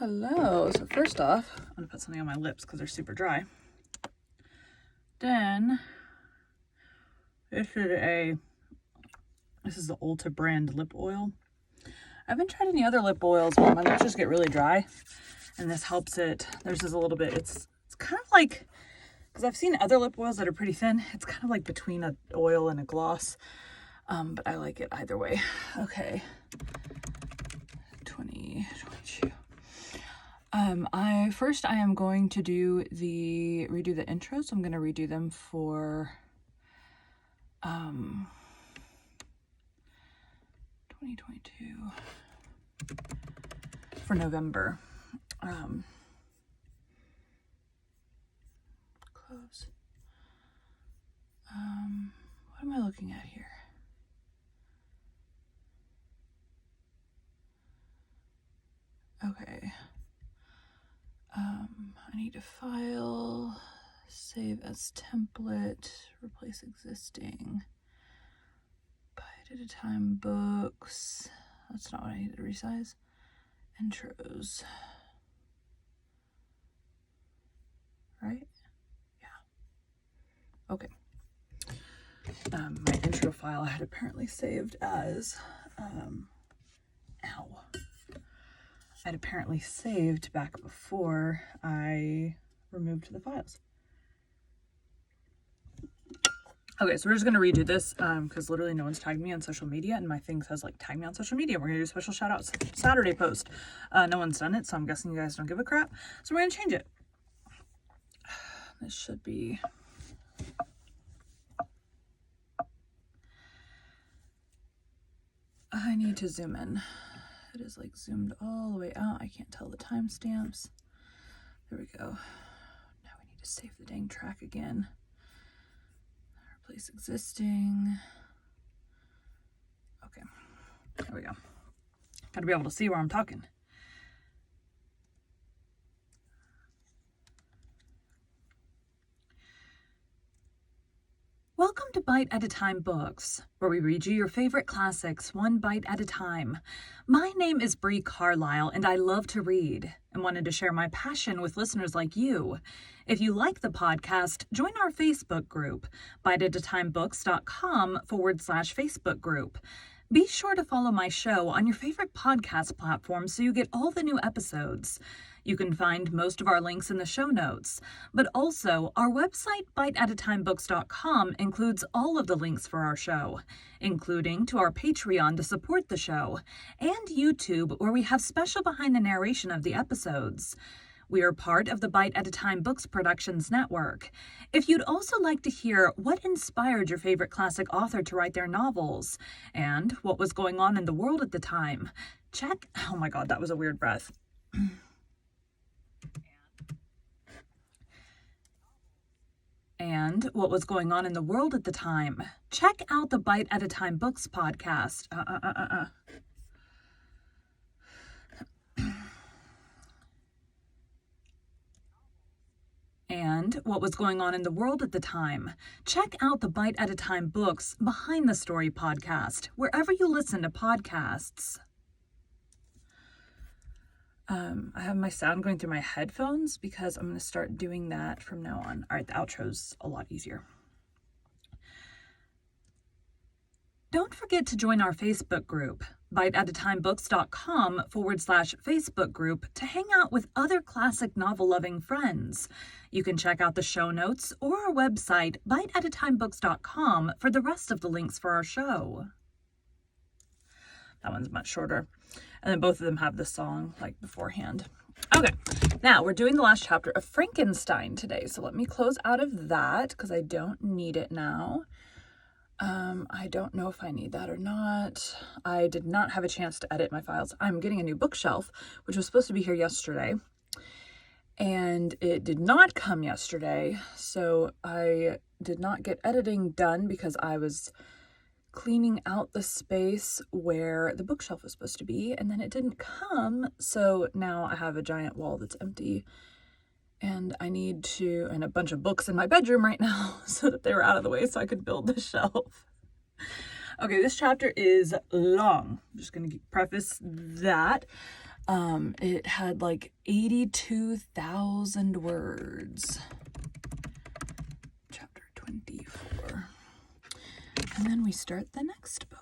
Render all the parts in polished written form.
Hello. So first off, I'm gonna put something on my lips because they're super dry. Then this is the Ulta brand lip oil. I haven't tried any other lip oils, but my lips just get really dry, and this helps it. Theirs is a little bit. It's kind of like, because I've seen other lip oils that are pretty thin. It's kind of like between an oil and a gloss, but I like it either way. Okay. 2022. I am going to redo the intros. I'm going to redo them for 2022 for November. Close. What am I looking at here? Okay. I need to file, save as template, replace existing, bite at a time books. That's not what I needed to resize. Intros. Right? Yeah. Okay. My intro file I had apparently saved as, I'd apparently saved back before I removed the files. Okay, so we're just going to redo this because literally no one's tagged me on social media, and my thing says like tag me on social media. We're going to do a special shout out Saturday post. No one's done it, so I'm guessing you guys don't give a crap. So we're going to change it. This should be... I need to zoom in. It is like zoomed all the way out. I can't tell the timestamps. There we go. Now we need to save the dang track again. Replace existing. Okay, there we go. Gotta be able to see where I'm talking. Welcome to Bite at a Time Books, where we read you your favorite classics one bite at a time. My name is Bree Carlisle, and I love to read and wanted to share my passion with listeners like you. If you like the podcast, join our Facebook group, biteatatimebooks.com/Facebook group. Be sure to follow my show on your favorite podcast platform so you get all the new episodes. You can find most of our links in the show notes, but also our website, biteatatimebooks.com, includes all of the links for our show, including to our Patreon to support the show, and YouTube, where we have special behind the narration of the episodes. We are part of the Bite at a Time Books Productions Network. If you'd also like to hear what inspired your favorite classic author to write their novels, and what was going on in the world at the time, check... Oh my god, that was a weird breath. And what was going on in the world at the time, check out the Bite at a Time Books podcast. And what was going on in the world at the time, check out the Bite at a Time Books Behind the Story podcast, wherever you listen to podcasts. I have my sound going through my headphones because I'm going to start doing that from now on. All right, the outro's a lot easier. Don't forget to join our Facebook group, biteatatimebooks.com/Facebook group, to hang out with other classic novel-loving friends. You can check out the show notes or our website, biteatatimebooks.com, for the rest of the links for our show. That one's much shorter. And then both of them have the song like beforehand. Okay, now we're doing the last chapter of Frankenstein today. So let me close out of that because I don't need it now. I don't know if I need that or not. I did not have a chance to edit my files. I'm getting a new bookshelf, which was supposed to be here yesterday. And it did not come yesterday. So I did not get editing done because I was cleaning out the space where the bookshelf was supposed to be, and then it didn't come, so now I have a giant wall that's empty, and and a bunch of books in my bedroom right now so that they were out of the way so I could build the shelf. Okay, this chapter is long. I'm just going to preface that. It had like 82,000 words. Chapter 24. And then we start the next book.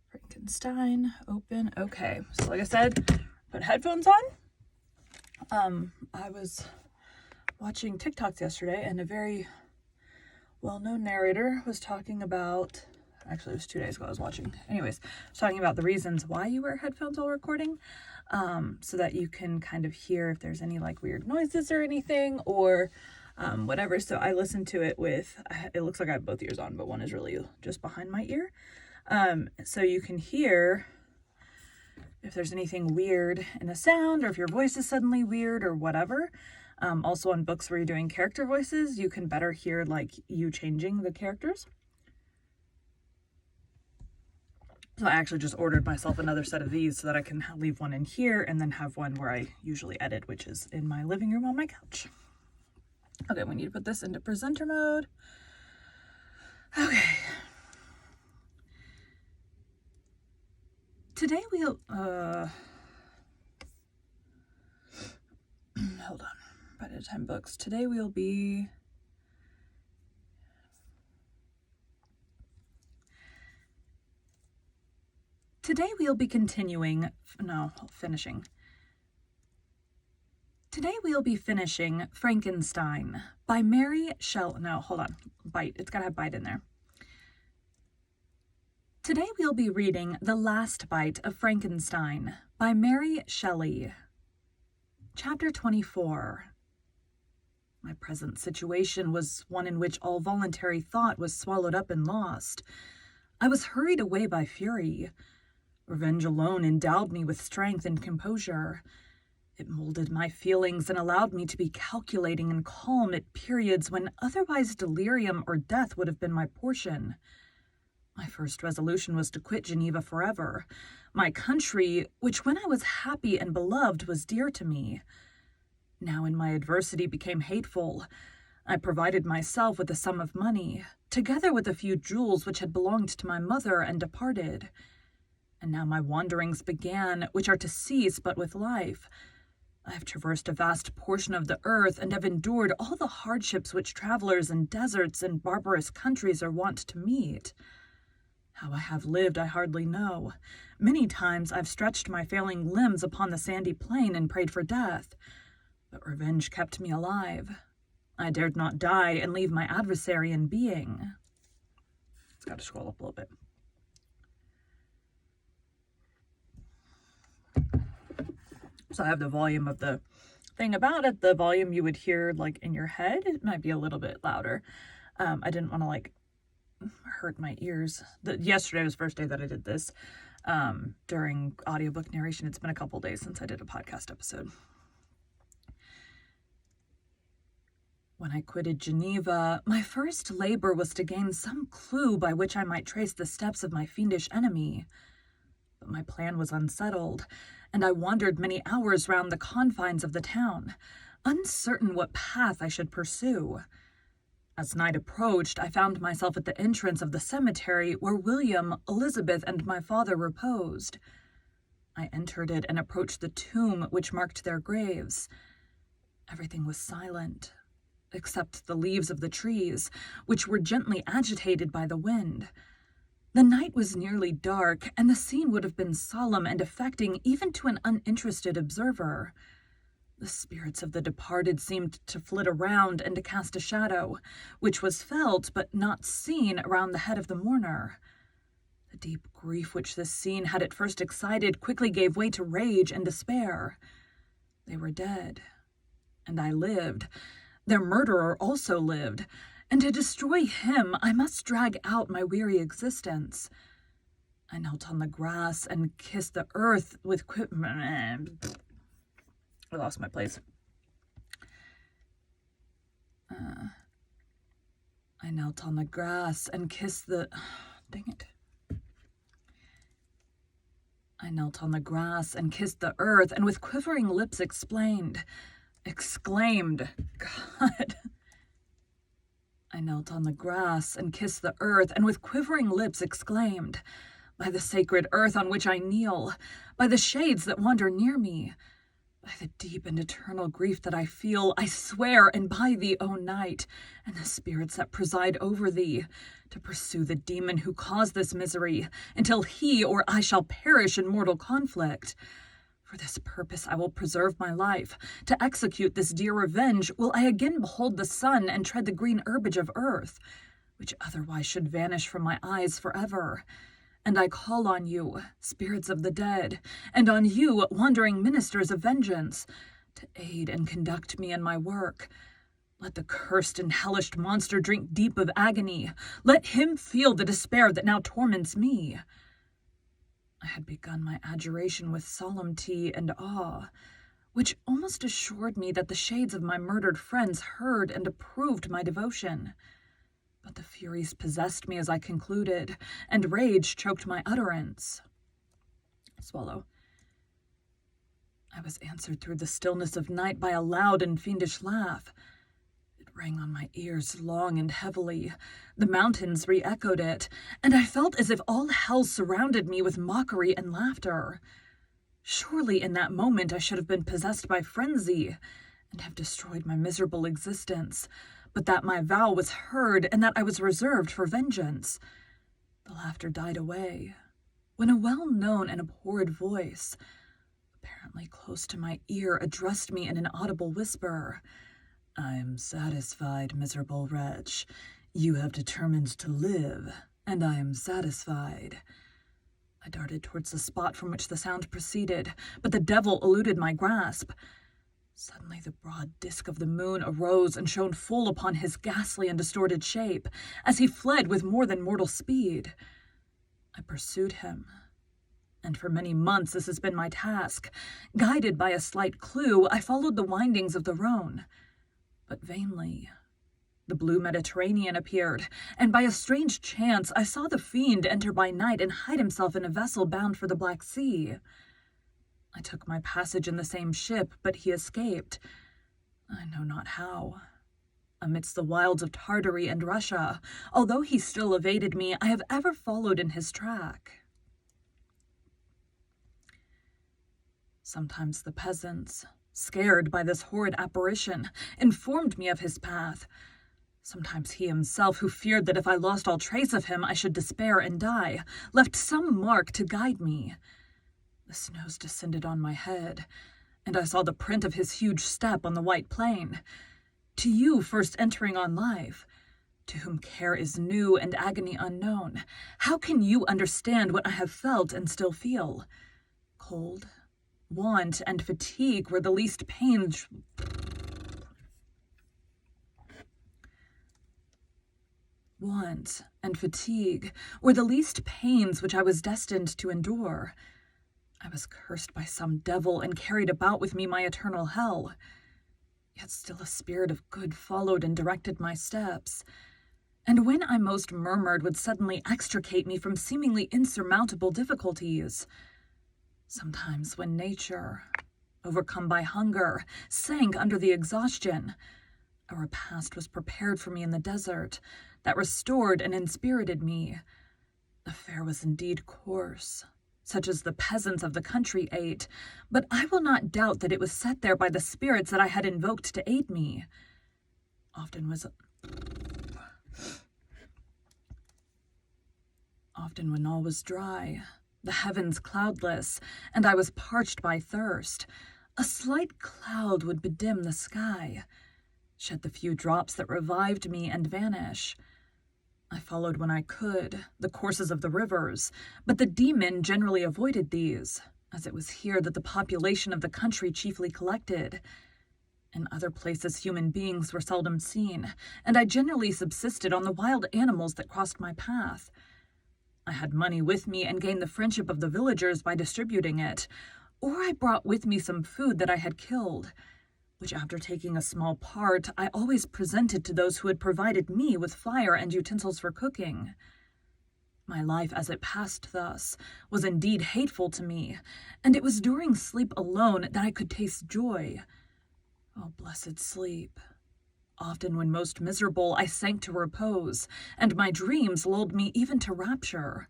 Frankenstein, open. Okay, so like I said, put headphones on. I was watching TikToks yesterday, and a very well-known narrator was talking about, actually it was 2 days ago I was watching, anyways, was talking about the reasons why you wear headphones while recording, so that you can kind of hear if there's any like weird noises or anything, or whatever. So I listened to it with, it looks like I have both ears on, but one is really just behind my ear. So you can hear if there's anything weird in a sound, or if your voice is suddenly weird or whatever. Also on books where you're doing character voices, you can better hear like you changing the characters. So I actually just ordered myself another set of these so that I can leave one in here and then have one where I usually edit, which is in my living room on my couch. Okay, we need to put this into presenter mode. Okay. Today we'll, hold on, by the time books. Today we'll be, finishing. Today we'll be finishing Frankenstein by Mary Shelley. No, hold on, bite, it's gotta have bite in there. Today we'll be reading The Last Bite of Frankenstein by Mary Shelley. Chapter 24. My present situation was one in which all voluntary thought was swallowed up and lost. I was hurried away by fury. Revenge alone endowed me with strength and composure. It molded my feelings and allowed me to be calculating and calm at periods when otherwise delirium or death would have been my portion. My first resolution was to quit Geneva forever, my country, which when I was happy and beloved was dear to me. Now in my adversity became hateful. I provided myself with a sum of money, together with a few jewels which had belonged to my mother and departed. And now my wanderings began, which are to cease but with life. I have traversed a vast portion of the earth and have endured all the hardships which travelers in deserts and barbarous countries are wont to meet. How I have lived I hardly know. Many times I've stretched my failing limbs upon the sandy plain and prayed for death, but revenge kept me alive. I dared not die and leave my adversary in being. It's got to scroll up a little bit. So I have the volume of the thing about it, the volume you would hear like in your head. It might be a little bit louder. I didn't want to like hurt my ears. Yesterday was the first day that I did this during audiobook narration. It's been a couple days since I did a podcast episode. When I quitted Geneva, my first labor was to gain some clue by which I might trace the steps of my fiendish enemy. But my plan was unsettled, and I wandered many hours round the confines of the town, uncertain what path I should pursue. As night approached, I found myself at the entrance of the cemetery where William, Elizabeth, and my father reposed. I entered it and approached the tomb which marked their graves. Everything was silent, except the leaves of the trees, which were gently agitated by the wind. The night was nearly dark, and the scene would have been solemn and affecting even to an uninterested observer. The spirits of the departed seemed to flit around and to cast a shadow, which was felt but not seen around the head of the mourner. The deep grief which this scene had at first excited quickly gave way to rage and despair. They were dead, and I lived. Their murderer also lived, and to destroy him I must drag out my weary existence. I knelt on the grass and kissed the earth with I lost my place. I knelt on the grass and kissed the... dang it. I knelt on the grass and kissed the earth, and with quivering lips exclaimed, God. I knelt on the grass and kissed the earth, and with quivering lips exclaimed, by the sacred earth on which I kneel, by the shades that wander near me, by the deep and eternal grief that I feel, I swear, and by thee, O night, and the spirits that preside over thee, to pursue the demon who caused this misery, until he or I shall perish in mortal conflict. For this purpose I will preserve my life. To execute this dear revenge will I again behold the sun and tread the green herbage of earth, which otherwise should vanish from my eyes forever. And I call on you, spirits of the dead, and on you, wandering ministers of vengeance, to aid and conduct me in my work. Let the cursed and hellish monster drink deep of agony. Let him feel the despair that now torments me. I had begun my adjuration with solemnity and awe, which almost assured me that the shades of my murdered friends heard and approved my devotion. But the furies possessed me as I concluded, and rage choked my utterance. Swallow. I was answered through the stillness of night by a loud and fiendish laugh. It rang on my ears long and heavily. The mountains re-echoed it, and I felt as if all hell surrounded me with mockery and laughter. Surely in that moment I should have been possessed by frenzy, and have destroyed my miserable existence, but that my vow was heard, and that I was reserved for vengeance. The laughter died away, when a well-known and abhorred voice, apparently close to my ear, addressed me in an audible whisper. I am satisfied, miserable wretch. You have determined to live, and I am satisfied. I darted towards the spot from which the sound proceeded, but the devil eluded my grasp. Suddenly the broad disk of the moon arose and shone full upon his ghastly and distorted shape, as he fled with more than mortal speed. I pursued him, and for many months this has been my task. Guided by a slight clue, I followed the windings of the Rhone, but vainly. The blue Mediterranean appeared, and by a strange chance I saw the fiend enter by night and hide himself in a vessel bound for the Black Sea. I took my passage in the same ship, but he escaped. I know not how. Amidst the wilds of Tartary and Russia, although he still evaded me, I have ever followed in his track. Sometimes the peasants, scared by this horrid apparition, informed me of his path. Sometimes he himself, who feared that if I lost all trace of him I should despair and die, left some mark to guide me. The snows descended on my head, and I saw the print of his huge step on the white plain. To you first entering on life, to whom care is new and agony unknown, how can you understand what I have felt and still feel? Cold, want, and fatigue were the least pains. Want and fatigue were the least pains which I was destined to endure. I was cursed by some devil and carried about with me my eternal hell. Yet still a spirit of good followed and directed my steps, and when I most murmured would suddenly extricate me from seemingly insurmountable difficulties. Sometimes when nature, overcome by hunger, sank under the exhaustion, a repast was prepared for me in the desert that restored and inspirited me. The fare was indeed coarse, such as the peasants of the country ate, but I will not doubt that it was set there by the spirits that I had invoked to aid me. Often when all was dry, the heavens cloudless, and I was parched by thirst, a slight cloud would bedim the sky, shed the few drops that revived me, and vanish. I followed when I could the courses of the rivers, but the demon generally avoided these, as it was here that the population of the country chiefly collected. In other places human beings were seldom seen, and I generally subsisted on the wild animals that crossed my path. I had money with me and gained the friendship of the villagers by distributing it, or I brought with me some food that I had killed, which after taking a small part, I always presented to those who had provided me with fire and utensils for cooking. My life as it passed thus was indeed hateful to me, and it was during sleep alone that I could taste joy. Oh, blessed sleep! Often when most miserable, I sank to repose, and my dreams lulled me even to rapture.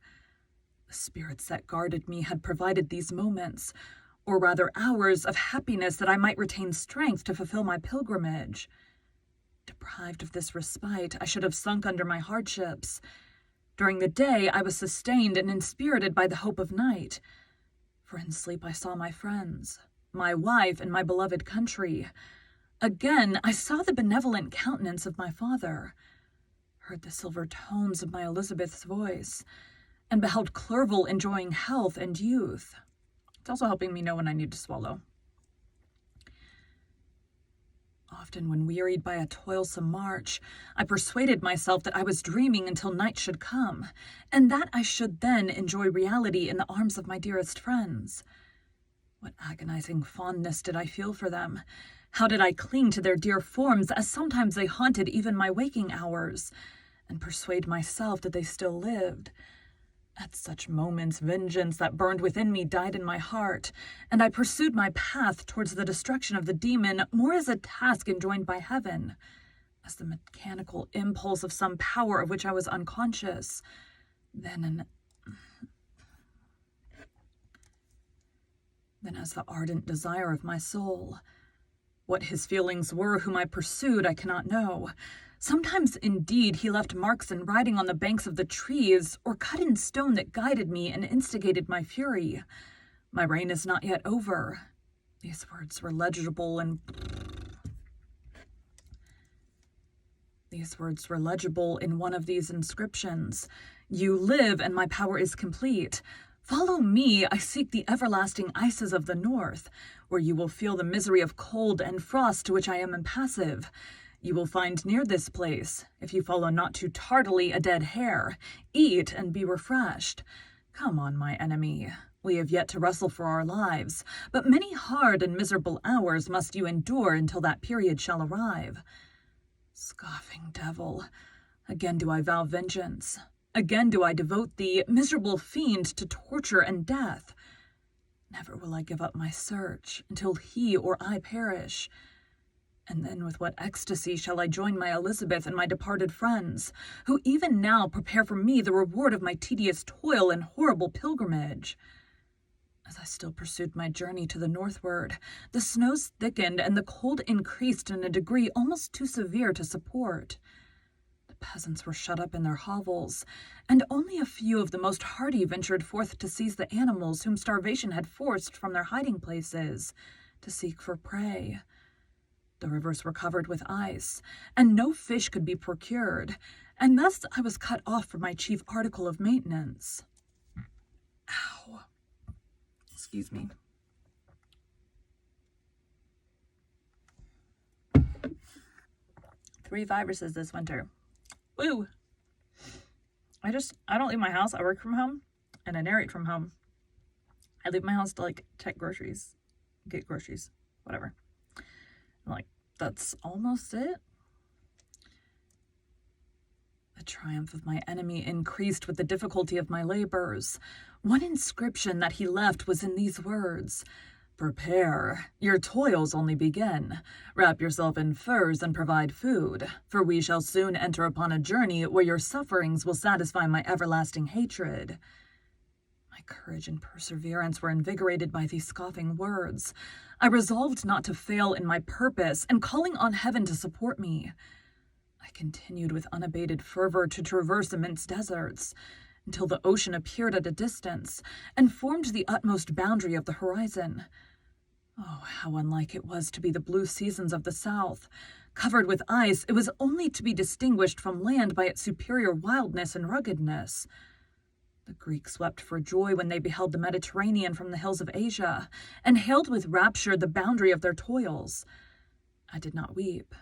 The The spirits that guarded me had provided these moments, or rather hours, of happiness that I might retain strength to fulfill my pilgrimage. Deprived of this respite, I should have sunk under my hardships. During the day, I was sustained and inspirited by the hope of night. For in sleep I saw my friends, my wife, and my beloved country. Again, I saw the benevolent countenance of my father, heard the silver tones of my Elizabeth's voice, and beheld Clerval enjoying health and youth. It's also helping me know when I need to swallow. Often when wearied by a toilsome march, I persuaded myself that I was dreaming until night should come, and that I should then enjoy reality in the arms of my dearest friends. What agonizing fondness did I feel for them? How did I cling to their dear forms, as sometimes they haunted even my waking hours, and persuade myself that they still lived? At such moments, vengeance that burned within me died in my heart, and I pursued my path towards the destruction of the demon more as a task enjoined by heaven, as the mechanical impulse of some power of which I was unconscious, than as the ardent desire of my soul. What his feelings were whom I pursued, I cannot know. Sometimes, indeed, he left marks in writing on the banks of the trees, or cut in stone that guided me and instigated my fury. My reign is not yet over. These words were legible in one of these inscriptions. You live, and my power is complete. Follow me, I seek the everlasting ices of the north, where you will feel the misery of cold and frost to which I am impassive. You will find near this place, if you follow not too tardily, a dead hare. Eat and be refreshed. Come on, my enemy. We have yet to wrestle for our lives, but many hard and miserable hours must you endure until that period shall arrive. Scoffing devil, again do I vow vengeance. Again do I devote thee, miserable fiend, to torture and death. Never will I give up my search until he or I perish. And then with what ecstasy shall I join my Elizabeth and my departed friends, who even now prepare for me the reward of my tedious toil and horrible pilgrimage? As I still pursued my journey to the northward, the snows thickened and the cold increased in a degree almost too severe to support. The peasants were shut up in their hovels, and only a few of the most hardy ventured forth to seize the animals whom starvation had forced from their hiding places, to seek for prey. The rivers were covered with ice, and no fish could be procured, and thus I was cut off from my chief article of maintenance. Ow. Excuse me. Three viruses this winter. Woo! I don't leave my house. I work from home, and I narrate from home. I leave my house to, check groceries, get groceries, whatever. That's almost it. The triumph of my enemy increased with the difficulty of my labors. One inscription that he left was in these words: Prepare, your toils only begin. Wrap yourself in furs and provide food, for we shall soon enter upon a journey where your sufferings will satisfy my everlasting hatred. My courage and perseverance were invigorated by these scoffing words. I resolved not to fail in my purpose, and calling on heaven to support me, I continued with unabated fervor to traverse immense deserts, until the ocean appeared at a distance, and formed the utmost boundary of the horizon. Oh, how unlike it was to be the blue seasons of the south. Covered with ice, it was only to be distinguished from land by its superior wildness and ruggedness. The Greeks wept for joy when they beheld the Mediterranean from the hills of Asia, and hailed with rapture the boundary of their toils. I did not weep,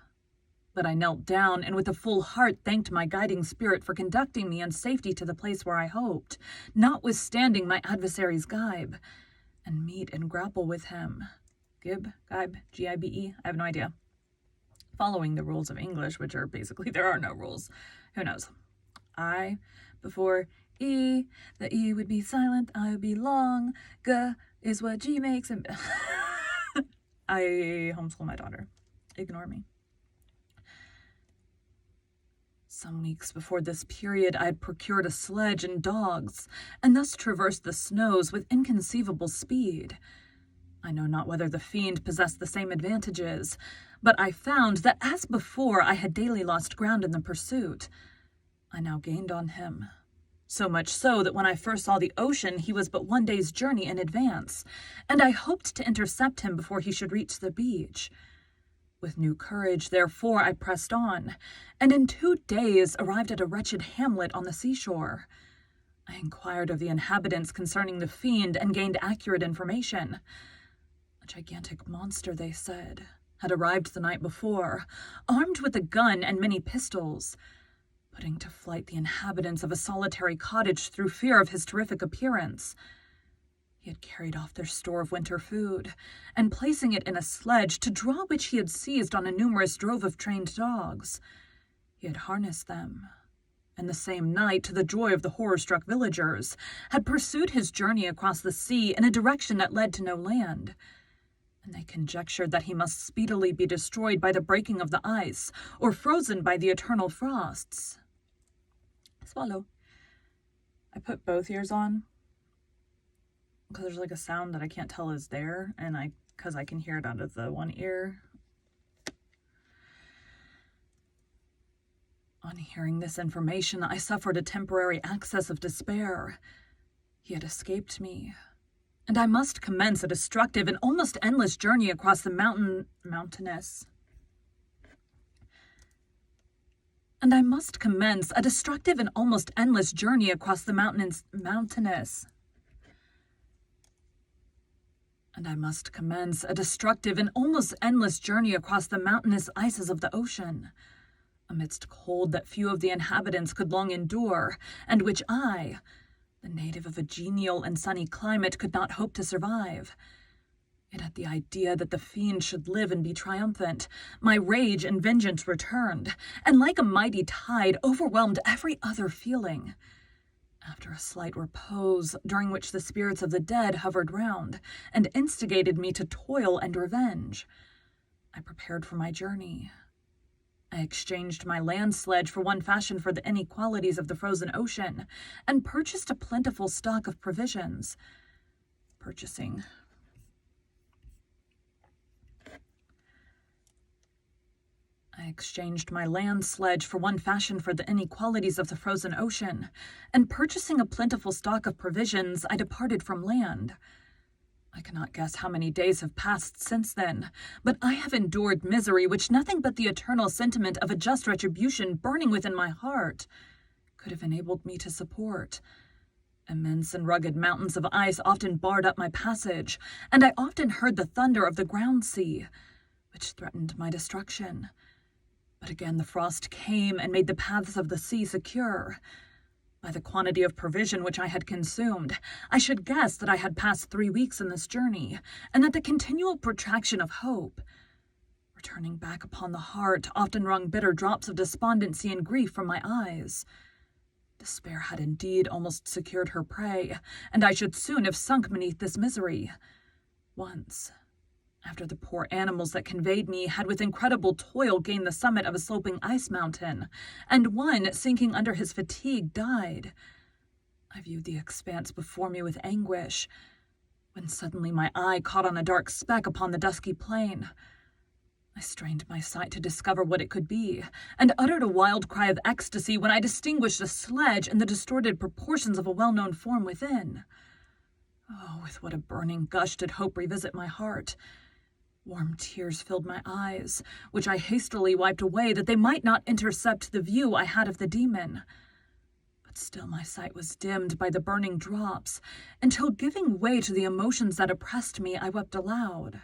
but I knelt down, and with a full heart thanked my guiding spirit for conducting me in safety to the place where I hoped, notwithstanding my adversary's gibe, and meet and grapple with him. Gibe, G-I-B-E, I have no idea. Following the rules of English, which are basically, there are no rules. Who knows? I before E, the E would be silent, I would be long. G is what G makes, and I homeschool my daughter. Ignore me. Some weeks before this period, I had procured a sledge and dogs, and thus traversed the snows with inconceivable speed. I know not whether the fiend possessed the same advantages, but I found that as before I had daily lost ground in the pursuit, I now gained on him. So much so that when I first saw the ocean, he was but 1 day's journey in advance, and I hoped to intercept him before he should reach the beach. With new courage, therefore, I pressed on, and in 2 days arrived at a wretched hamlet on the seashore. I inquired of the inhabitants concerning the fiend and gained accurate information. A gigantic monster, they said, had arrived the night before, armed with a gun and many pistols, putting to flight the inhabitants of a solitary cottage through fear of his terrific appearance. He had carried off their store of winter food, and placing it in a sledge, to draw which he had seized on a numerous drove of trained dogs, he had harnessed them, and the same night, to the joy of the horror-struck villagers, had pursued his journey across the sea in a direction that led to no land, and they conjectured that he must speedily be destroyed by the breaking of the ice, or frozen by the eternal frosts. Swallow. I put both ears on, because there's like a sound that I can't tell is there, and because I can hear it out of the one ear. On hearing this information, I suffered a temporary access of despair. He had escaped me, and I must commence a destructive and almost endless journey across the mountainous. And I must commence a destructive and almost endless journey across the mountainous. And I must commence a destructive and almost endless journey across the mountainous ices of the ocean, amidst cold that few of the inhabitants could long endure, and which I, the native of a genial and sunny climate, could not hope to survive. Yet at the idea that the fiend should live and be triumphant, my rage and vengeance returned, and like a mighty tide overwhelmed every other feeling. After a slight repose, during which the spirits of the dead hovered round, and instigated me to toil and revenge, I prepared for my journey. I exchanged my land sledge for one fashioned for the inequalities of the frozen ocean, and purchased a plentiful stock of provisions. I exchanged my land sledge for one fashioned for the inequalities of the frozen ocean, and purchasing a plentiful stock of provisions, I departed from land. I cannot guess how many days have passed since then, but I have endured misery which nothing but the eternal sentiment of a just retribution burning within my heart could have enabled me to support. Immense and rugged mountains of ice often barred up my passage, and I often heard the thunder of the ground sea, which threatened my destruction. But again the frost came and made the paths of the sea secure. By the quantity of provision which I had consumed, I should guess that I had passed 3 weeks in this journey, and that the continual protraction of hope, returning back upon the heart, often wrung bitter drops of despondency and grief from my eyes. Despair had indeed almost secured her prey, and I should soon have sunk beneath this misery. Once, after the poor animals that conveyed me had with incredible toil gained the summit of a sloping ice mountain, and one, sinking under his fatigue, died, I viewed the expanse before me with anguish, when suddenly my eye caught on a dark speck upon the dusky plain. I strained my sight to discover what it could be, and uttered a wild cry of ecstasy when I distinguished a sledge and the distorted proportions of a well-known form within. Oh, with what a burning gush did hope revisit my heart! Warm tears filled my eyes, which I hastily wiped away that they might not intercept the view I had of the demon. But still my sight was dimmed by the burning drops, until, giving way to the emotions that oppressed me, I wept aloud.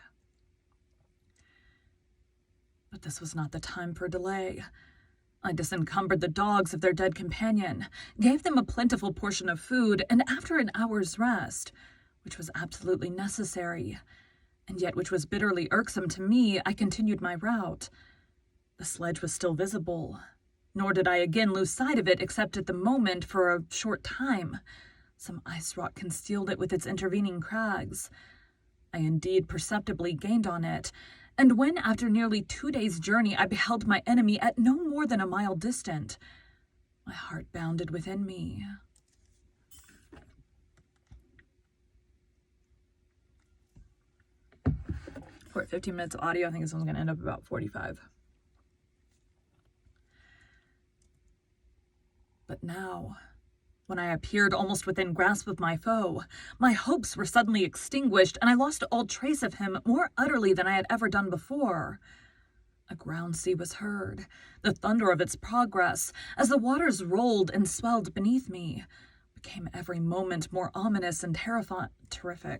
But this was not the time for delay. I disencumbered the dogs of their dead companion, gave them a plentiful portion of food, and after an hour's rest, which was absolutely necessary, and yet which was bitterly irksome to me, I continued my route. The sledge was still visible, nor did I again lose sight of it except at the moment for a short time. Some ice rock concealed it with its intervening crags. I indeed perceptibly gained on it, and when after nearly 2 days' journey I beheld my enemy at no more than a mile distant, My heart bounded within me. For 15 minutes of audio, I think this one's going to end up about 45. But now, when I appeared almost within grasp of my foe, my hopes were suddenly extinguished, and I lost all trace of him more utterly than I had ever done before. A ground sea was heard, the thunder of its progress, as the waters rolled and swelled beneath me, became every moment more ominous and terrific.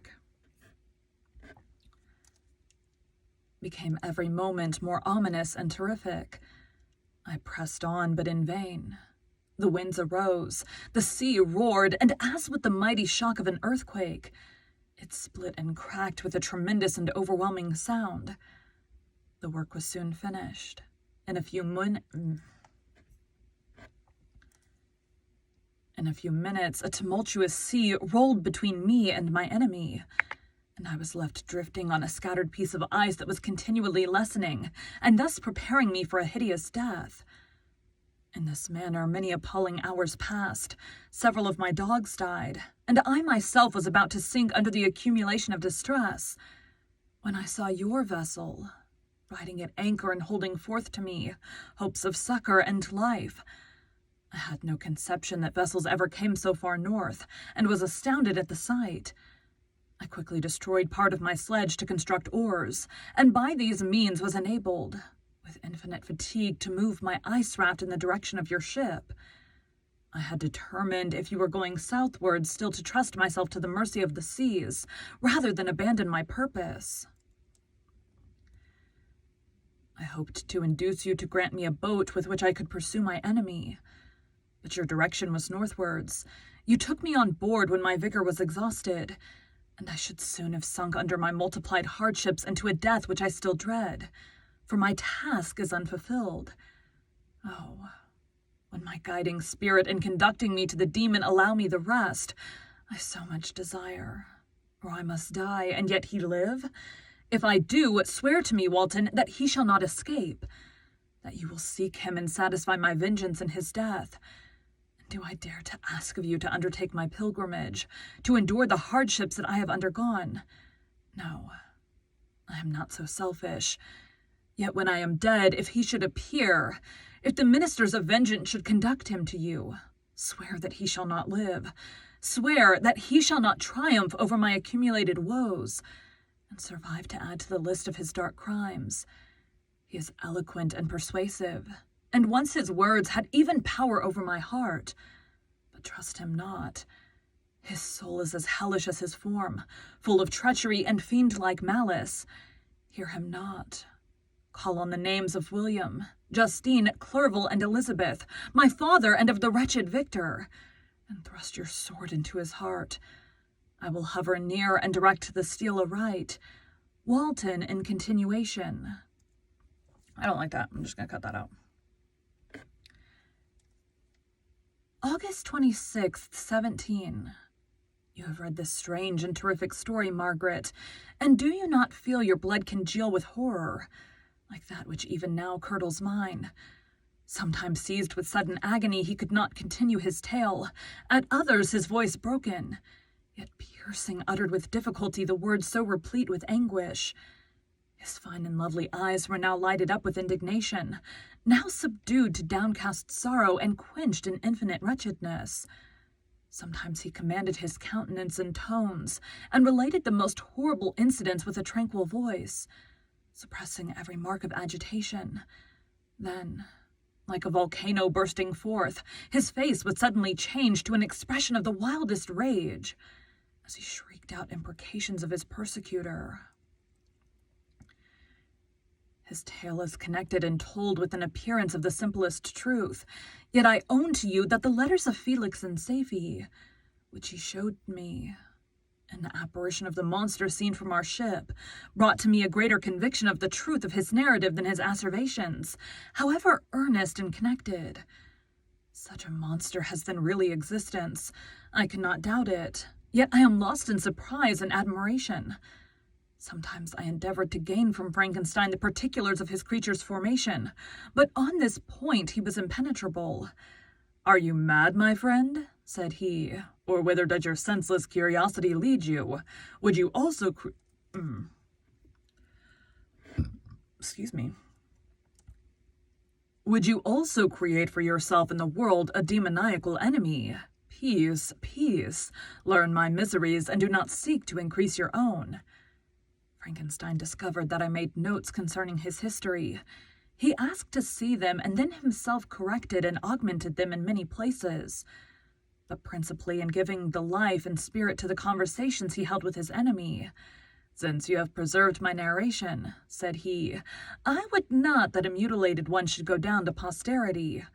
I pressed on, but in vain. The winds arose, the sea roared, and as with the mighty shock of an earthquake, it split and cracked with a tremendous and overwhelming sound. The work was soon finished. In a few minutes, a tumultuous sea rolled between me and my enemy, and I was left drifting on a scattered piece of ice that was continually lessening, and thus preparing me for a hideous death. In this manner, many appalling hours passed. Several of my dogs died, and I myself was about to sink under the accumulation of distress, when I saw your vessel, riding at anchor and holding forth to me hopes of succor and life. I had no conception that vessels ever came so far north, and was astounded at the sight. I quickly destroyed part of my sledge to construct oars, and by these means was enabled, with infinite fatigue, to move my ice raft in the direction of your ship. I had determined, if you were going southward, still to trust myself to the mercy of the seas, rather than abandon my purpose. I hoped to induce you to grant me a boat with which I could pursue my enemy, but your direction was northwards. You took me on board when my vigor was exhausted, and I should soon have sunk under my multiplied hardships and to a death which I still dread, for my task is unfulfilled. Oh, when my guiding spirit in conducting me to the demon allow me the rest I so much desire, or I must die, and yet he live? If I do, swear to me, Walton, that he shall not escape, that you will seek him and satisfy my vengeance in his death. Do I dare to ask of you to undertake my pilgrimage, to endure the hardships that I have undergone? No, I am not so selfish. Yet when I am dead, if he should appear, if the ministers of vengeance should conduct him to you, swear that he shall not live. Swear that he shall not triumph over my accumulated woes, and survive to add to the list of his dark crimes. He is eloquent and persuasive, and once his words had even power over my heart. But trust him not. His soul is as hellish as his form, full of treachery and fiend-like malice. Hear him not. Call on the names of William, Justine, Clerval, and Elizabeth, my father and of the wretched Victor, and thrust your sword into his heart. I will hover near and direct the steel aright. Walton in continuation. I don't like that. I'm just going to cut that out. August 26th, 17. You have read this strange and terrific story, Margaret, and do you not feel your blood congeal with horror, like that which even now curdles mine? Sometimes seized with sudden agony, he could not continue his tale. At others, his voice broken, yet piercing, uttered with difficulty the words so replete with anguish. His fine and lovely eyes were now lighted up with indignation, now subdued to downcast sorrow and quenched in infinite wretchedness. Sometimes he commanded his countenance in tones, and related the most horrible incidents with a tranquil voice, suppressing every mark of agitation. Then, like a volcano bursting forth, his face would suddenly change to an expression of the wildest rage, as he shrieked out imprecations of his persecutor. His tale is connected and told with an appearance of the simplest truth, yet I own to you that the letters of Felix and Safie, which he showed me, and the apparition of the monster seen from our ship, brought to me a greater conviction of the truth of his narrative than his asseverations, however earnest and connected. Such a monster has then really existence. I cannot doubt it, yet I am lost in surprise and admiration. Sometimes I endeavored to gain from Frankenstein the particulars of his creature's formation, but on this point he was impenetrable. "Are you mad, my friend?" said he. "Or whither does your senseless curiosity lead you? Would you also excuse me. Would you also create for yourself in the world a demoniacal enemy? Peace, peace. Learn my miseries and do not seek to increase your own." Frankenstein discovered that I made notes concerning his history. He asked to see them and then himself corrected and augmented them in many places, but principally in giving the life and spirit to the conversations he held with his enemy. "Since you have preserved my narration," said he, "I would not that a mutilated one should go down to posterity.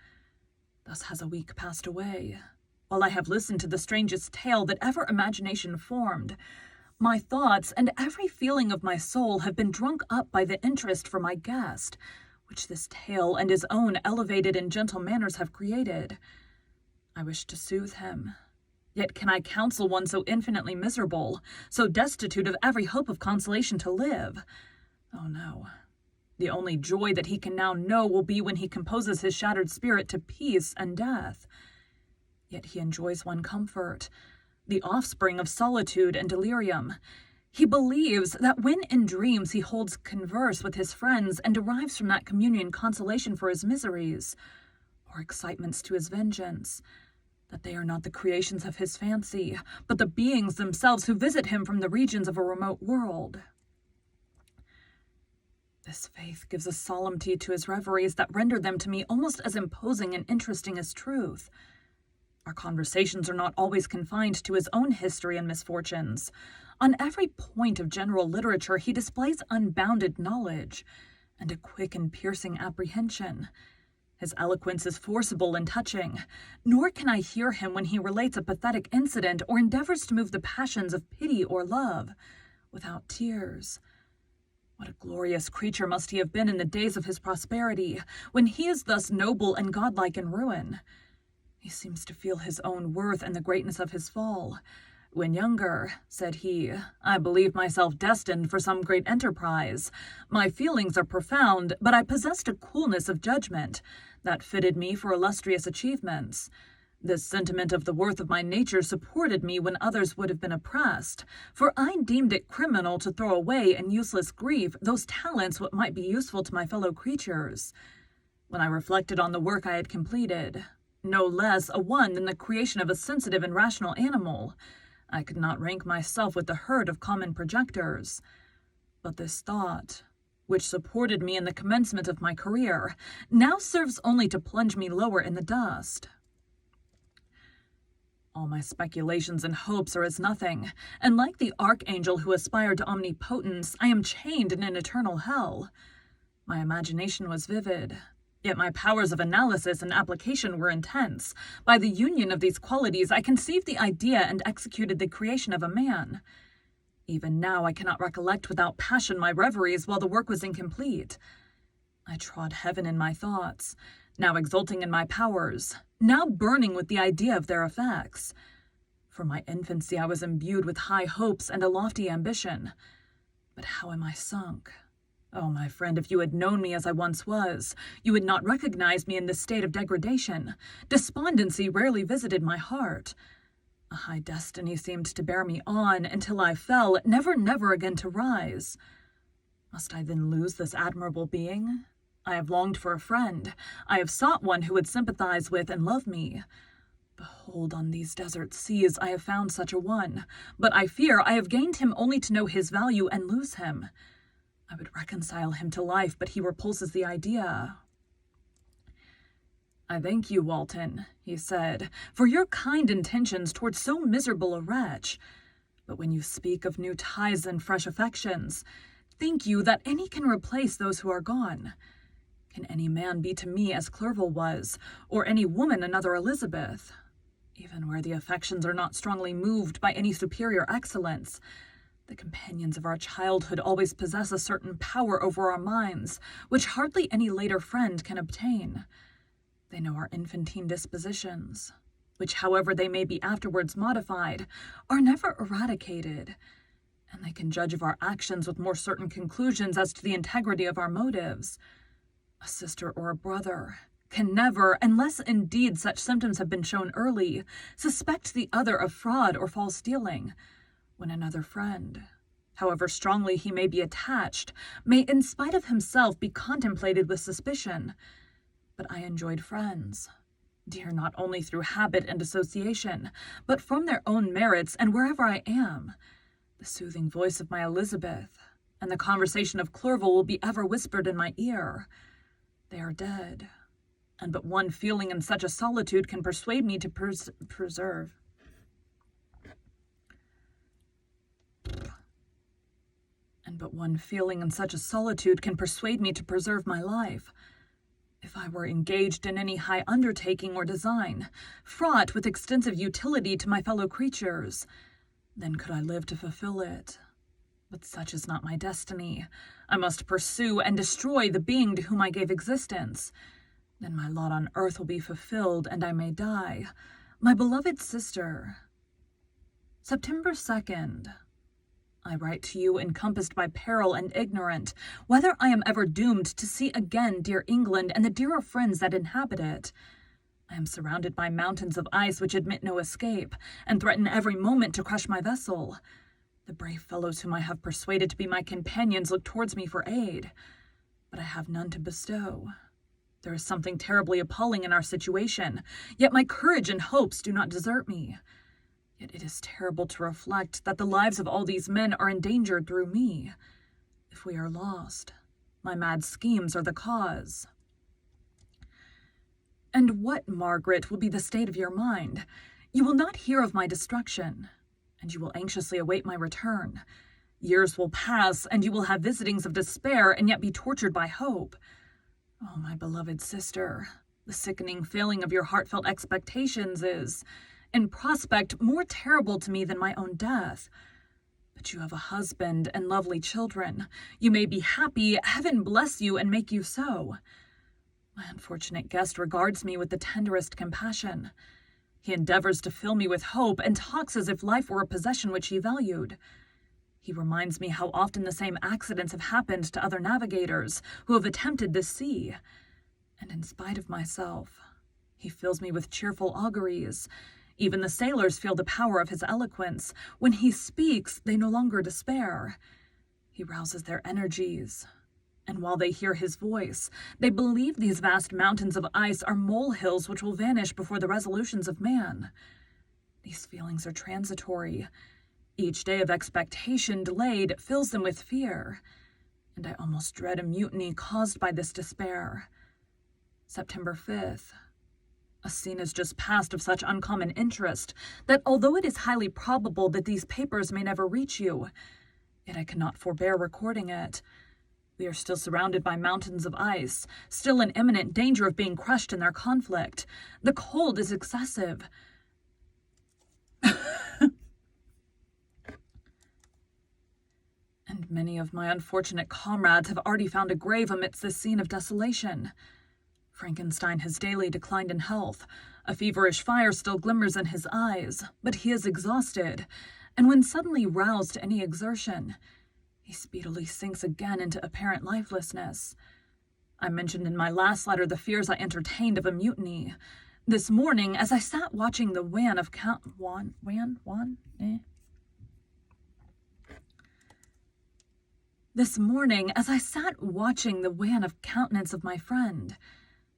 Thus has a week passed away, while I have listened to the strangest tale that ever imagination formed. My thoughts and every feeling of my soul have been drunk up by the interest for my guest, which this tale and his own elevated and gentle manners have created. I wish to soothe him. Yet can I counsel one so infinitely miserable, so destitute of every hope of consolation to live? Oh no. The only joy that he can now know will be when he composes his shattered spirit to peace and death. Yet he enjoys one comfort, the offspring of solitude and delirium. He believes that when in dreams he holds converse with his friends and derives from that communion consolation for his miseries, or excitements to his vengeance, that they are not the creations of his fancy, but the beings themselves who visit him from the regions of a remote world. This faith gives a solemnity to his reveries that render them to me almost as imposing and interesting as truth. Our conversations are not always confined to his own history and misfortunes. On every point of general literature he displays unbounded knowledge and a quick and piercing apprehension. His eloquence is forcible and touching, nor can I hear him when he relates a pathetic incident or endeavors to move the passions of pity or love without tears. What a glorious creature must he have been in the days of his prosperity, when he is thus noble and godlike in ruin. He seems to feel his own worth and the greatness of his fall. "When younger," said he, "I believed myself destined for some great enterprise. My feelings are profound, but I possessed a coolness of judgment that fitted me for illustrious achievements. This sentiment of the worth of my nature supported me when others would have been oppressed, for I deemed it criminal to throw away in useless grief those talents what might be useful to my fellow creatures. When I reflected on the work I had completed, no less a one than the creation of a sensitive and rational animal, I could not rank myself with the herd of common projectors. But this thought, which supported me in the commencement of my career, now serves only to plunge me lower in the dust. All my speculations and hopes are as nothing, and like the archangel who aspired to omnipotence, I am chained in an eternal hell. My imagination was vivid, yet my powers of analysis and application were intense. By the union of these qualities, I conceived the idea and executed the creation of a man. Even now I cannot recollect without passion my reveries while the work was incomplete. I trod heaven in my thoughts, now exulting in my powers, now burning with the idea of their effects. From my infancy I was imbued with high hopes and a lofty ambition. But how am I sunk? Oh, my friend, if you had known me as I once was, you would not recognize me in this state of degradation. Despondency rarely visited my heart. A high destiny seemed to bear me on until I fell, never again to rise. Must I then lose this admirable being? I have longed for a friend. I have sought one who would sympathize with and love me. Behold, on these desert seas I have found such a one, but I fear I have gained him only to know his value and lose him. I would reconcile him to life, but he repulses the idea. I thank you, Walton, he said, for your kind intentions towards so miserable a wretch. But when you speak of new ties and fresh affections, think you that any can replace those who are gone? Can any man be to me as Clerval was, or any woman another Elizabeth? Even where the affections are not strongly moved by any superior excellence, the companions of our childhood always possess a certain power over our minds, which hardly any later friend can obtain. They know our infantine dispositions, which, however they may be afterwards modified, are never eradicated, and they can judge of our actions with more certain conclusions as to the integrity of our motives. A sister or a brother, can never, unless indeed such symptoms have been shown early, suspect the other of fraud or false dealing, when another friend, however strongly he may be attached, may in spite of himself be contemplated with suspicion. But I enjoyed friends, dear not only through habit and association, but from their own merits and wherever I am. The soothing voice of my Elizabeth and the conversation of Clerval will be ever whispered in my ear. They are dead, and but one feeling in such a solitude can persuade me to preserve. And but one feeling in such a solitude can persuade me to preserve my life. If I were engaged in any high undertaking or design, fraught with extensive utility to my fellow creatures, then could I live to fulfill it. But such is not my destiny. I must pursue and destroy the being to whom I gave existence. Then my lot on earth will be fulfilled, and I may die. My beloved sister. September 2nd. I write to you encompassed by peril and ignorant, whether I am ever doomed to see again dear England and the dearer friends that inhabit it. I am surrounded by mountains of ice which admit no escape, and threaten every moment to crush my vessel. The brave fellows whom I have persuaded to be my companions look towards me for aid, but I have none to bestow. There is something terribly appalling in our situation, yet my courage and hopes do not desert me. Yet it is terrible to reflect that the lives of all these men are endangered through me. If we are lost, my mad schemes are the cause. And what, Margaret, will be the state of your mind? You will not hear of my destruction, and you will anxiously await my return. Years will pass, and you will have visitings of despair, and yet be tortured by hope. Oh, my beloved sister, the sickening failing of your heartfelt expectations is, in prospect, more terrible to me than my own death. But you have a husband and lovely children. You may be happy. Heaven bless you and make you so. My unfortunate guest regards me with the tenderest compassion. He endeavors to fill me with hope and talks as if life were a possession which he valued. He reminds me how often the same accidents have happened to other navigators who have attempted this sea. And in spite of myself, he fills me with cheerful auguries. Even the sailors feel the power of his eloquence. When he speaks, they no longer despair. He rouses their energies, and while they hear his voice, they believe these vast mountains of ice are molehills which will vanish before the resolutions of man. These feelings are transitory. Each day of expectation delayed fills them with fear, and I almost dread a mutiny caused by this despair. September 5th. A scene has just passed of such uncommon interest that although it is highly probable that these papers may never reach you, yet I cannot forbear recording it. We are still surrounded by mountains of ice, still in imminent danger of being crushed in their conflict. The cold is excessive. And many of my unfortunate comrades have already found a grave amidst this scene of desolation. Frankenstein has daily declined in health. A feverish fire still glimmers in his eyes, but he is exhausted, and when suddenly roused to any exertion, he speedily sinks again into apparent lifelessness. I mentioned in my last letter the fears I entertained of a mutiny. This morning, as I sat watching the wan of This morning, as I sat watching the wan of countenance of my friend,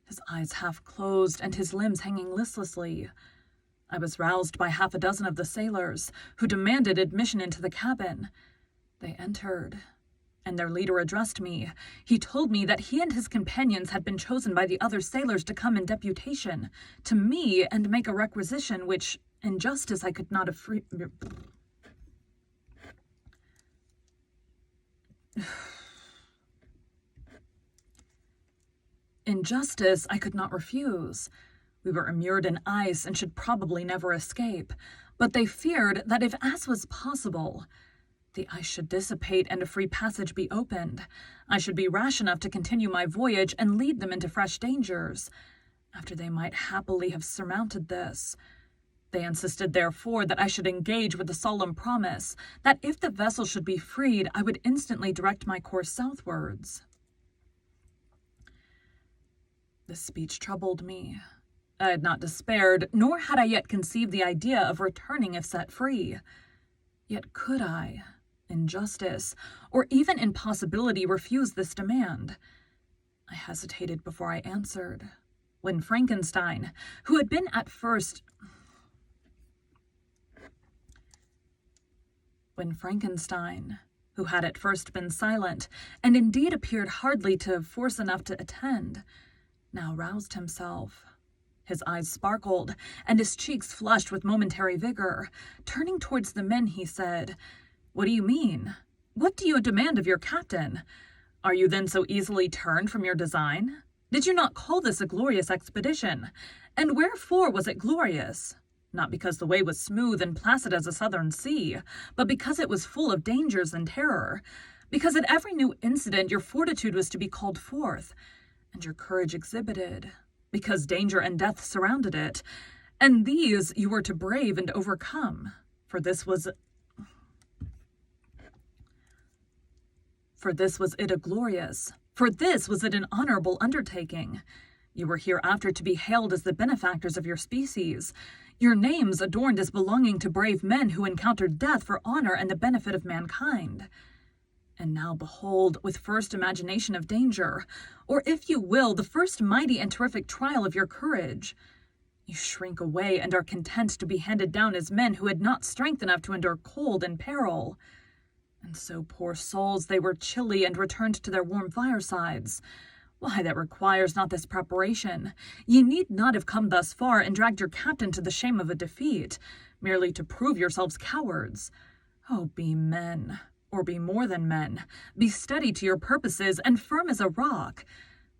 his eyes half closed and his limbs hanging listlessly, I was roused by half a dozen of the sailors, who demanded admission into the cabin. They entered, and their leader addressed me. He told me that he and his companions had been chosen by the other sailors to come in deputation to me and make a requisition which, in justice, I could not have In justice, I could not refuse. We were immured in ice and should probably never escape, but they feared that if, as was possible, the ice should dissipate and a free passage be opened, I should be rash enough to continue my voyage and lead them into fresh dangers, after they might happily have surmounted this. They insisted, therefore, that I should engage with the solemn promise that if the vessel should be freed, I would instantly direct my course southwards. This speech troubled me. I had not despaired, nor had I yet conceived the idea of returning if set free. Yet could I, in justice, or even in possibility, refuse this demand? I hesitated before I answered, when Frankenstein, who had been at first been silent, and indeed appeared hardly to have force enough to attend, now roused himself. His eyes sparkled, and his cheeks flushed with momentary vigor. Turning towards the men, he said, "What do you mean? What do you demand of your captain? Are you then so easily turned from your design? Did you not call this a glorious expedition? And wherefore was it glorious? Not because the way was smooth and placid as a southern sea, but because it was full of dangers and terror, because at every new incident your fortitude was to be called forth, and your courage exhibited, because danger and death surrounded it, and these you were to brave and overcome, for this was it an honorable undertaking. You were hereafter to be hailed as the benefactors of your species, your names adorned as belonging to brave men who encountered death for honor and the benefit of mankind. And now behold, with first imagination of danger, or if you will, the first mighty and terrific trial of your courage, you shrink away and are content to be handed down as men who had not strength enough to endure cold and peril. And so, poor souls, they were chilly and returned to their warm firesides. Why, that requires not this preparation. Ye need not have come thus far and dragged your captain to the shame of a defeat, merely to prove yourselves cowards. Oh, be men. Or be more than men. Be steady to your purposes and firm as a rock.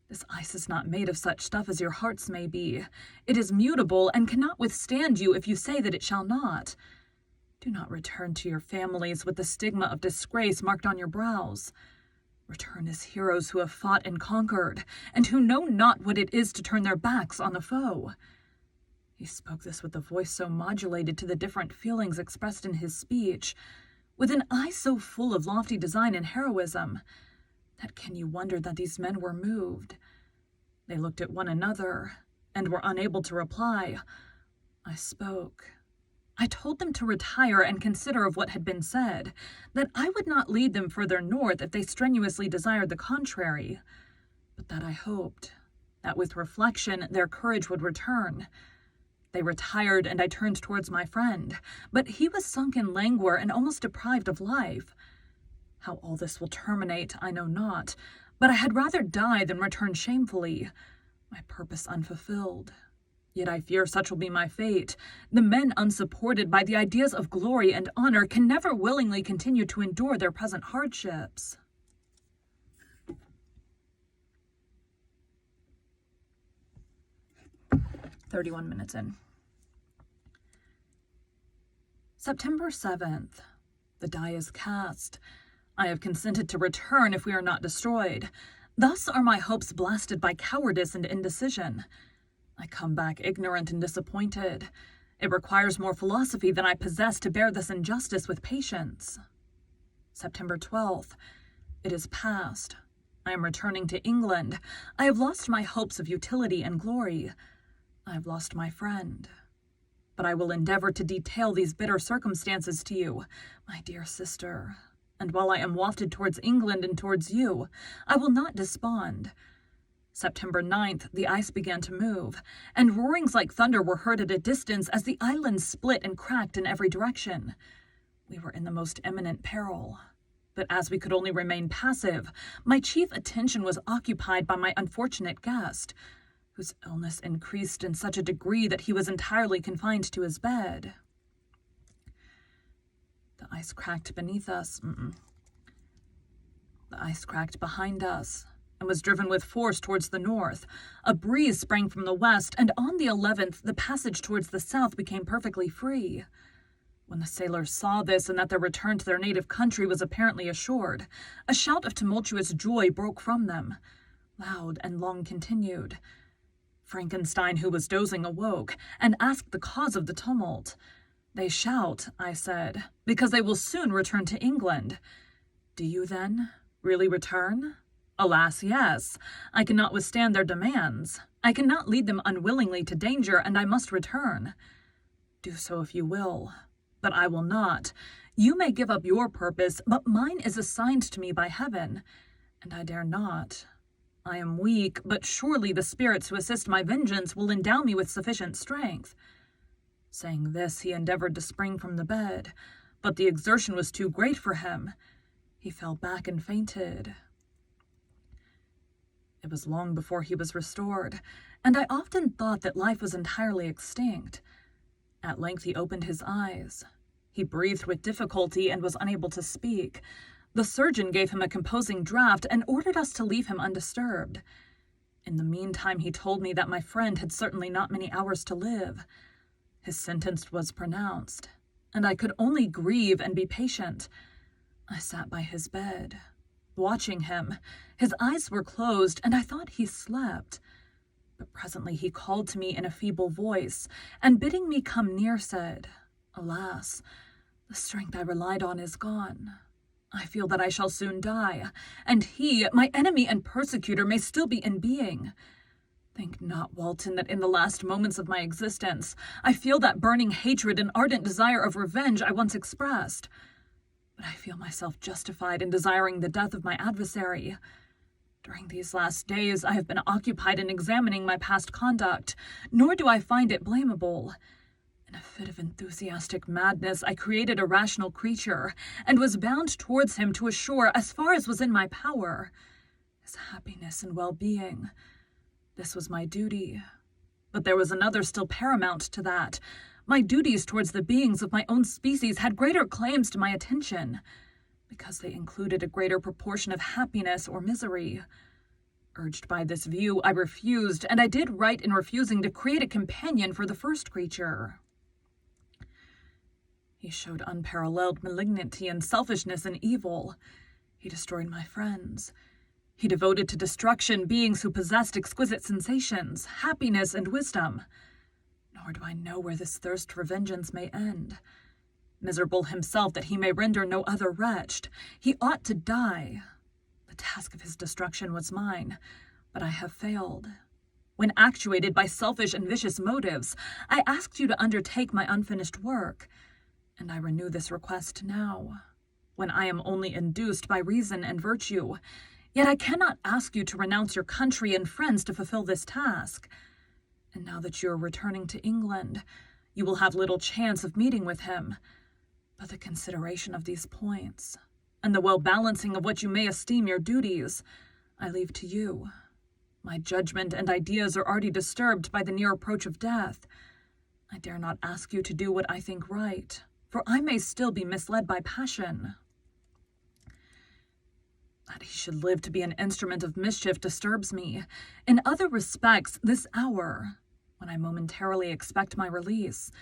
This ice is not made of such stuff as your hearts may be. It is mutable and cannot withstand you if you say that it shall not. Do not return to your families with the stigma of disgrace marked on your brows. Return as heroes who have fought and conquered, and who know not what it is to turn their backs on the foe." He spoke this with a voice so modulated to the different feelings expressed in his speech, with an eye so full of lofty design and heroism, that can you wonder that these men were moved? They looked at one another, and were unable to reply. I spoke. I told them to retire and consider of what had been said, that I would not lead them further north if they strenuously desired the contrary, but that I hoped that with reflection their courage would return. They retired, and I turned towards my friend, but he was sunk in languor and almost deprived of life. How all this will terminate, I know not, but I had rather die than return shamefully, my purpose unfulfilled. Yet I fear such will be my fate. The men unsupported by the ideas of glory and honor can never willingly continue to endure their present hardships. "31 minutes in. September 7th. The die is cast. I have consented to return if we are not destroyed. Thus are my hopes blasted by cowardice and indecision. I come back ignorant and disappointed. It requires more philosophy than I possess to bear this injustice with patience. September 12th. It is past. I am returning to England. I have lost my hopes of utility and glory. I have lost my friend. But I will endeavor to detail these bitter circumstances to you, my dear sister. And while I am wafted towards England and towards you, I will not despond. September 9th, the ice began to move, and roarings like thunder were heard at a distance as the island split and cracked in every direction. We were in the most imminent peril. But as we could only remain passive, my chief attention was occupied by my unfortunate guest, whose illness increased in such a degree that he was entirely confined to his bed. The ice cracked beneath us. The ice cracked behind us and was driven with force towards the north. A breeze sprang from the west, and on the 11th, the passage towards the south became perfectly free. When the sailors saw this and that their return to their native country was apparently assured, a shout of tumultuous joy broke from them, loud and long continued. Frankenstein, who was dozing, awoke and asked the cause of the tumult. "They shout," I said, "because they will soon return to England. Do you, then, really return? Alas, yes. I cannot withstand their demands. I cannot lead them unwillingly to danger, and I must return. Do so if you will. But I will not. You may give up your purpose, but mine is assigned to me by heaven, and I dare not. I am weak, but surely the spirits who assist my vengeance will endow me with sufficient strength. Saying this, he endeavored to spring from the bed, but the exertion was too great for him. He fell back and fainted. It was long before he was restored, and I often thought that life was entirely extinct. At length he opened his eyes. He breathed with difficulty and was unable to speak. The surgeon gave him a composing draught and ordered us to leave him undisturbed. In the meantime, he told me that my friend had certainly not many hours to live. His sentence was pronounced, and I could only grieve and be patient. I sat by his bed, watching him. His eyes were closed, and I thought he slept. But presently he called to me in a feeble voice, and bidding me come near, said, "Alas, the strength I relied on is gone. I feel that I shall soon die, and he, my enemy and persecutor, may still be in being. Think not, Walton, that in the last moments of my existence, I feel that burning hatred and ardent desire of revenge I once expressed. But I feel myself justified in desiring the death of my adversary. During these last days, I have been occupied in examining my past conduct, nor do I find it blamable. In a fit of enthusiastic madness, I created a rational creature, and was bound towards him to assure, as far as was in my power, his happiness and well-being. This was my duty. But there was another still paramount to that. My duties towards the beings of my own species had greater claims to my attention, because they included a greater proportion of happiness or misery. Urged by this view, I refused, and I did right in refusing to create a companion for the first creature. He showed unparalleled malignity and selfishness and evil. He destroyed my friends. He devoted to destruction beings who possessed exquisite sensations, happiness, and wisdom. Nor do I know where this thirst for vengeance may end. Miserable himself that he may render no other wretched, he ought to die. The task of his destruction was mine, but I have failed. When actuated by selfish and vicious motives, I asked you to undertake my unfinished work, and I renew this request now, when I am only induced by reason and virtue. Yet I cannot ask you to renounce your country and friends to fulfill this task. And now that you are returning to England, you will have little chance of meeting with him. But the consideration of these points, and the well-balancing of what you may esteem your duties, I leave to you. My judgment and ideas are already disturbed by the near approach of death. I dare not ask you to do what I think right, for I may still be misled by passion. That he should live to be an instrument of mischief disturbs me. In other respects, this hour, when I momentarily expect my release,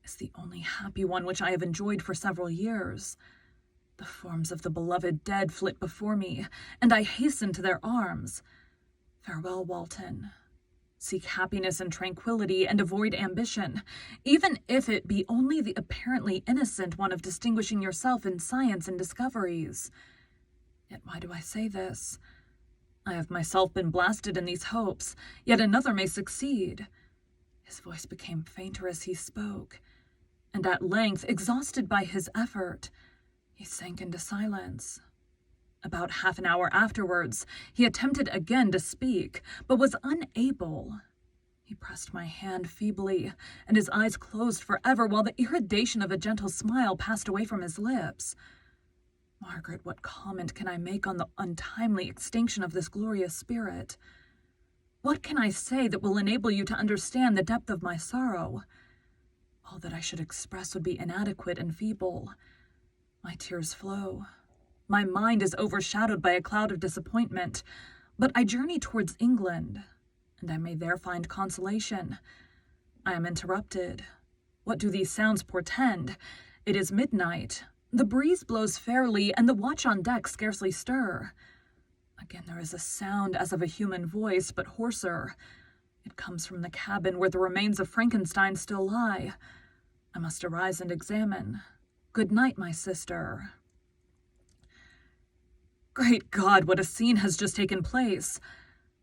is the only happy one which I have enjoyed for several years. The forms of the beloved dead flit before me, and I hasten to their arms. Farewell, Walton. Seek happiness and tranquility, and avoid ambition, even if it be only the apparently innocent one of distinguishing yourself in science and discoveries. Yet why do I say this? I have myself been blasted in these hopes, yet another may succeed. His voice became fainter as he spoke, and at length, exhausted by his effort, he sank into silence. About half an hour afterwards, he attempted again to speak, but was unable. He pressed my hand feebly, and his eyes closed forever, while the irradiation of a gentle smile passed away from his lips. Margaret, what comment can I make on the untimely extinction of this glorious spirit? What can I say that will enable you to understand the depth of my sorrow? All that I should express would be inadequate and feeble. My tears flow. My mind is overshadowed by a cloud of disappointment, but I journey towards England, and I may there find consolation. I am interrupted. What do these sounds portend? It is midnight. The breeze blows fairly, and the watch on deck scarcely stir. Again there is a sound as of a human voice, but hoarser. It comes from the cabin where the remains of Frankenstein still lie. I must arise and examine. Good night, my sister. Great God, what a scene has just taken place!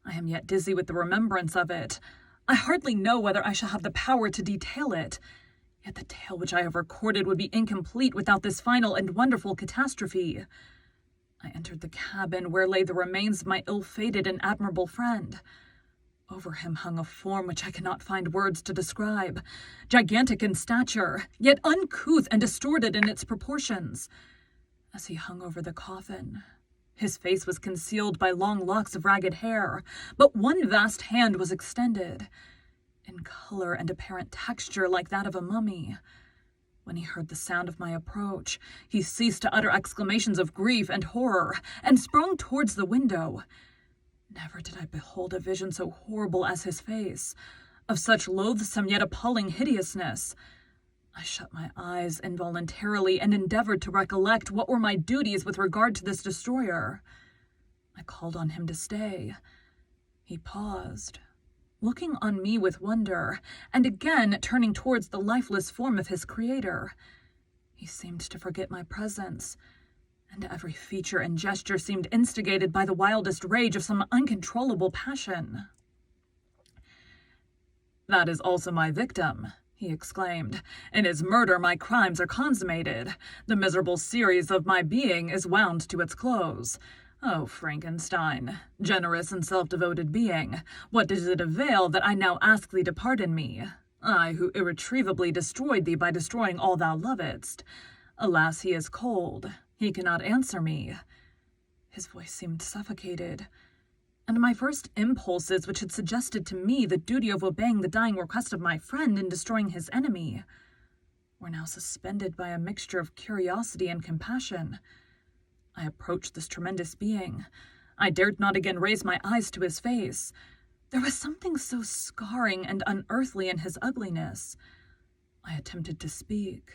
I am yet dizzy with the remembrance of it. I hardly know whether I shall have the power to detail it. Yet the tale which I have recorded would be incomplete without this final and wonderful catastrophe. I entered the cabin where lay the remains of my ill-fated and admirable friend. Over him hung a form which I cannot find words to describe, gigantic in stature, yet uncouth and distorted in its proportions. As he hung over the coffin, his face was concealed by long locks of ragged hair, but one vast hand was extended, in color and apparent texture like that of a mummy. When he heard the sound of my approach, he ceased to utter exclamations of grief and horror, and sprung towards the window. Never did I behold a vision so horrible as his face, of such loathsome yet appalling hideousness. I shut my eyes involuntarily and endeavored to recollect what were my duties with regard to this destroyer. I called on him to stay. He paused, looking on me with wonder, and again turning towards the lifeless form of his creator. He seemed to forget my presence, and every feature and gesture seemed instigated by the wildest rage of some uncontrollable passion. "That is also my victim," he exclaimed. "In his murder my crimes are consummated. The miserable series of my being is wound to its close. Oh, Frankenstein, generous and self-devoted being, what does it avail that I now ask thee to pardon me? I, who irretrievably destroyed thee by destroying all thou lovedst. Alas, he is cold. He cannot answer me." His voice seemed suffocated, and my first impulses, which had suggested to me the duty of obeying the dying request of my friend in destroying his enemy, were now suspended by a mixture of curiosity and compassion. I approached this tremendous being. I dared not again raise my eyes to his face. There was something so scarring and unearthly in his ugliness. I attempted to speak,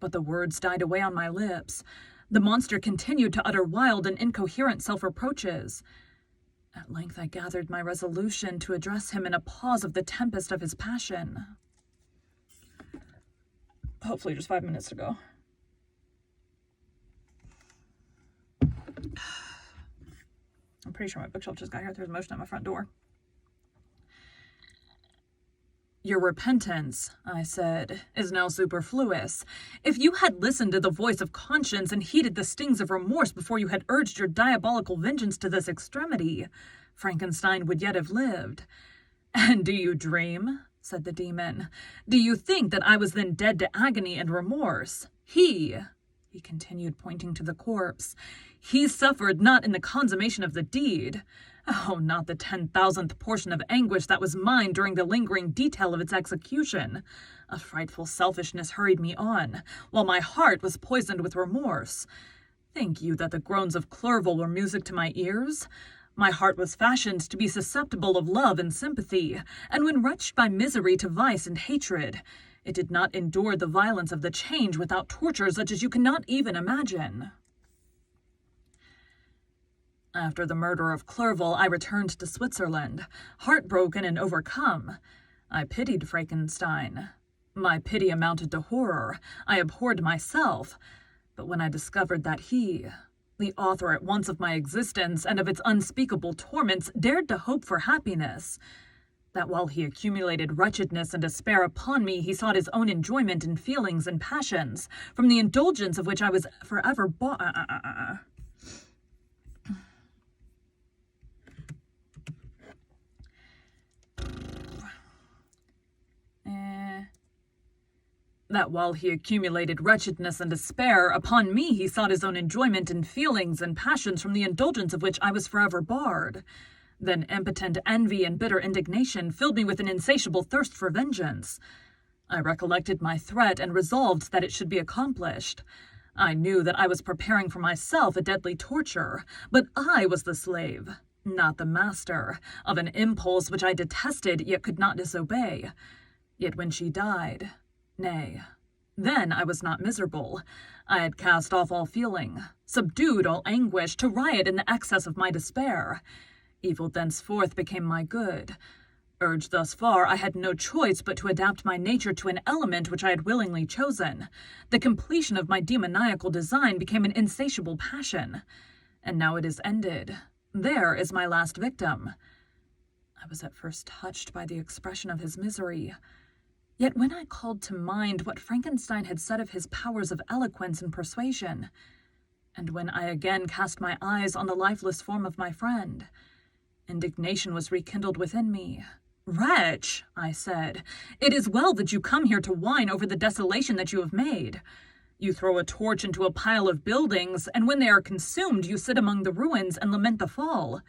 but the words died away on my lips. The monster continued to utter wild and incoherent self-reproaches. At length I gathered my resolution to address him in a pause of the tempest of his passion. Hopefully just 5 minutes to go. I'm pretty sure my bookshelf just got here. There's motion at my front door. "Your repentance," I said, "is now superfluous. If you had listened to the voice of conscience and heeded the stings of remorse before you had urged your diabolical vengeance to this extremity, Frankenstein would yet have lived." "And do you dream?" said the demon. "Do you think that I was then dead to agony and remorse? He continued, pointing to the corpse, "he suffered not in the consummation of the deed. Oh, not the 10,000th portion of anguish that was mine during the lingering detail of its execution. A frightful selfishness hurried me on, while my heart was poisoned with remorse. Think you that the groans of Clerval were music to my ears? My heart was fashioned to be susceptible of love and sympathy, and when wretched by misery to vice and hatred, it did not endure the violence of the change without torture such as you cannot even imagine. After the murder of Clerval, I returned to Switzerland, heartbroken and overcome. I pitied Frankenstein. My pity amounted to horror. I abhorred myself. But when I discovered that he, the author at once of my existence and of its unspeakable torments, dared to hope for happiness, that while he accumulated wretchedness and despair upon me, he sought his own enjoyment in feelings and passions, from the indulgence of which I was forever that while he accumulated wretchedness and despair, upon me he sought his own enjoyment in feelings and passions from the indulgence of which I was forever barred. Then impotent envy and bitter indignation filled me with an insatiable thirst for vengeance. I recollected my threat and resolved that it should be accomplished. I knew that I was preparing for myself a deadly torture, but I was the slave, not the master, of an impulse which I detested yet could not disobey. Yet when she died, nay, then I was not miserable. I had cast off all feeling, subdued all anguish, to riot in the excess of my despair. Evil thenceforth became my good. Urged thus far, I had no choice but to adapt my nature to an element which I had willingly chosen. The completion of my demoniacal design became an insatiable passion. And now it is ended. There is my last victim." I was at first touched by the expression of his misery. Yet when I called to mind what Frankenstein had said of his powers of eloquence and persuasion, and when I again cast my eyes on the lifeless form of my friend, indignation was rekindled within me. "Wretch," I said, "it is well that you come here to whine over the desolation that you have made. You throw a torch into a pile of buildings, and when they are consumed, you sit among the ruins and lament the fall.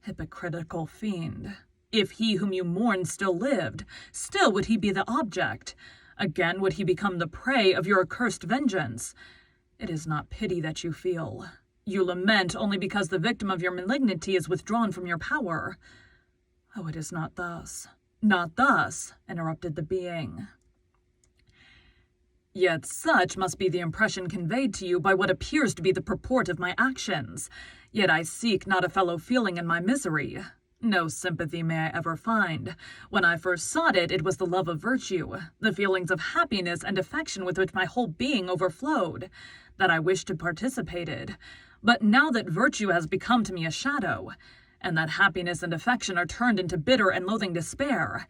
Hypocritical fiend! If he whom you mourn still lived, still would he be the object. Again would he become the prey of your accursed vengeance. It is not pity that you feel. You lament only because the victim of your malignity is withdrawn from your power." "Oh, it is not thus, not thus," interrupted the being. "Yet such must be the impression conveyed to you by what appears to be the purport of my actions. Yet I seek not a fellow feeling in my misery. No sympathy may I ever find. When I first sought it, it was the love of virtue, the feelings of happiness and affection with which my whole being overflowed, that I wished to participate. But now that virtue has become to me a shadow, and that happiness and affection are turned into bitter and loathing despair,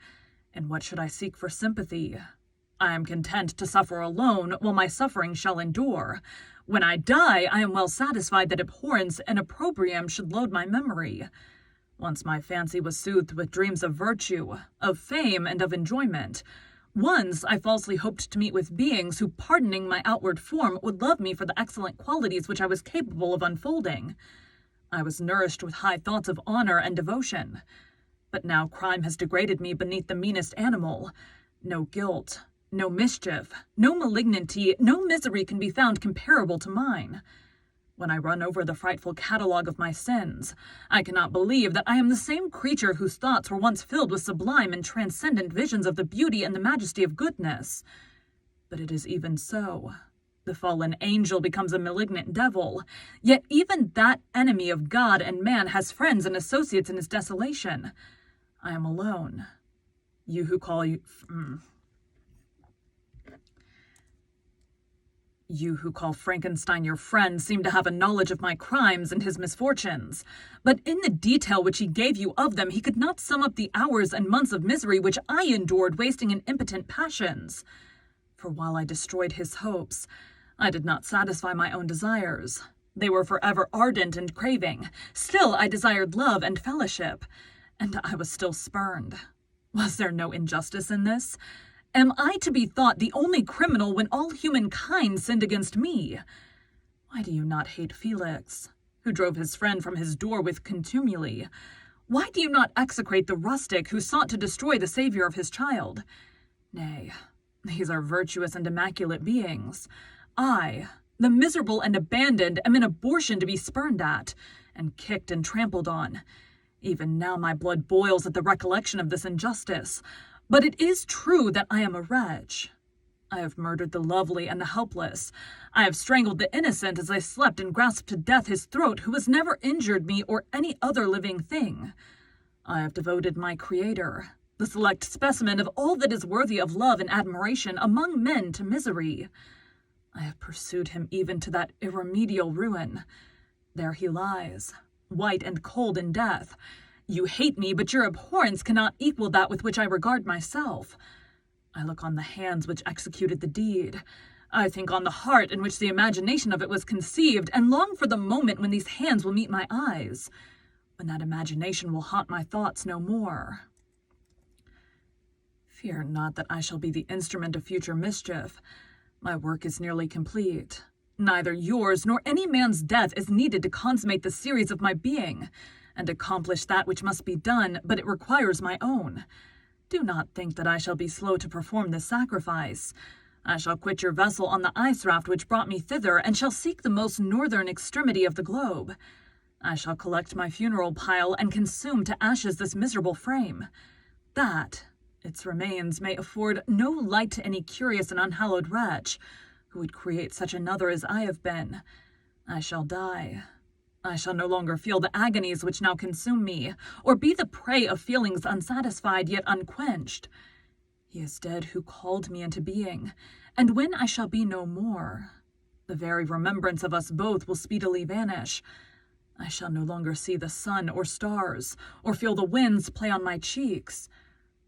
in what should I seek for sympathy? I am content to suffer alone while my suffering shall endure. When I die, I am well satisfied that abhorrence and opprobrium should load my memory. Once my fancy was soothed with dreams of virtue, of fame, and of enjoyment. Once I falsely hoped to meet with beings who, pardoning my outward form, would love me for the excellent qualities which I was capable of unfolding. I was nourished with high thoughts of honor and devotion. But now crime has degraded me beneath the meanest animal. No guilt, no mischief, no malignity, no misery can be found comparable to mine. When I run over the frightful catalogue of my sins, I cannot believe that I am the same creature whose thoughts were once filled with sublime and transcendent visions of the beauty and the majesty of goodness. But it is even so. The fallen angel becomes a malignant devil, yet even that enemy of God and man has friends and associates in his desolation. I am alone. You who call Frankenstein your friend seem to have a knowledge of my crimes and his misfortunes, but in the detail which he gave you of them he could not sum up the hours and months of misery which I endured wasting in impotent passions. For while I destroyed his hopes, I did not satisfy my own desires. They were forever ardent and craving. Still I desired love and fellowship, and I was still spurned. Was there no injustice in this? Am I to be thought the only criminal when all humankind sinned against me? Why do you not hate Felix, who drove his friend from his door with contumely? Why do you not execrate the rustic who sought to destroy the savior of his child? Nay, these are virtuous and immaculate beings. I, the miserable and abandoned, am an abortion to be spurned at, and kicked and trampled on. Even now my blood boils at the recollection of this injustice. But it is true that I am a wretch. I have murdered the lovely and the helpless. I have strangled the innocent as I slept and grasped to death his throat who has never injured me or any other living thing. I have devoted my Creator, the select specimen of all that is worthy of love and admiration among men, to misery. I have pursued him even to that irremediable ruin. There he lies, white and cold in death. You hate me, but your abhorrence cannot equal that with which I regard myself. I look on the hands which executed the deed. I think on the heart in which the imagination of it was conceived, and long for the moment when these hands will meet my eyes, when that imagination will haunt my thoughts no more. Fear not that I shall be the instrument of future mischief. My work is nearly complete. Neither yours nor any man's death is needed to consummate the series of my being, and accomplish that which must be done, but it requires my own. Do not think that I shall be slow to perform this sacrifice. I shall quit your vessel on the ice raft which brought me thither, and shall seek the most northern extremity of the globe. I shall collect my funeral pile and consume to ashes this miserable frame, that its remains may afford no light to any curious and unhallowed wretch who would create such another as I have been. I shall die. I shall no longer feel the agonies which now consume me, or be the prey of feelings unsatisfied yet unquenched. He is dead who called me into being, and when I shall be no more, the very remembrance of us both will speedily vanish. I shall no longer see the sun or stars, or feel the winds play on my cheeks.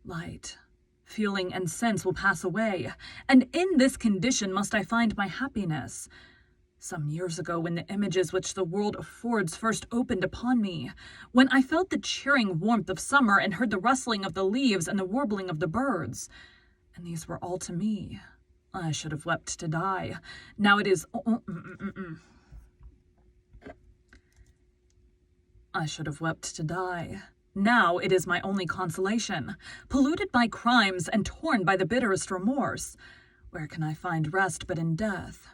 Light, feeling, and sense will pass away, and in this condition must I find my happiness. Some years ago, when the images which the world affords first opened upon me, when I felt the cheering warmth of summer and heard the rustling of the leaves and the warbling of the birds, and these were all to me, I should have wept to die. Now it is... I should have wept to die. Now it is my only consolation, polluted by crimes and torn by the bitterest remorse. Where can I find rest but in death?